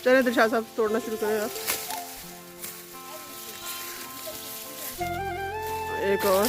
चले दिलशाद साहब तोड़ना शुरू करें आप। एक और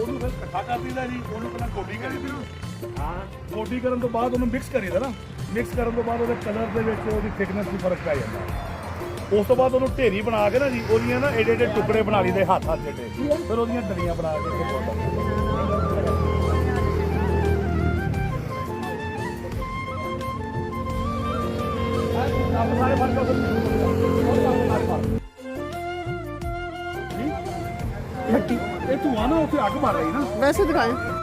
ਉਹਨੂੰ ਫਿਰ ਇਕੱਠਾ ਕਰ ਦਿੰਦਾ ਜੀ, ਉਹਨੂੰ ਪਹਿਲਾਂ ਗੋਡੀ ਕਰੀਦੀ। ਹਾਂ, ਗੋਡੀ ਕਰਨ ਤੋਂ ਬਾਅਦ ਉਹਨੂੰ ਮਿਕਸ ਕਰੀਦਾ ਨਾ। ਮਿਕਸ ਕਰਨ ਤੋਂ ਬਾਅਦ ਉਹਦੇ ਕਲਰ ਦੇ ਵਿੱਚ ਉਹਦੀ ਥਿਕਨੈਸ ਵੀ ਫਰਕ ਪੈ ਜਾਂਦਾ। ਉਸ ਤੋਂ ਬਾਅਦ ਉਹਨੂੰ ਢੇਰੀ ਬਣਾ ਕੇ ਨਾ ਜੀ, ਉਹਦੀਆਂ ਨਾ ਏਡੇ ਏਡੇ ਟੁਕੜੇ ਬਣਾ ਲਈਦੇ ਹੱਥ ਜਿਹੜੇ, ਫਿਰ ਉਹਦੀਆਂ ਡਲੀਆਂ ਬਣਾ ਕੇ ਸਾਰੇ ਫਰਕ ਇਹ ਧੂਆਂ ਨਾ ਉੱਥੇ ਅੱਗ ਮਾਰ ਰਹੀ ਨਾ। वैसे दिखाएं।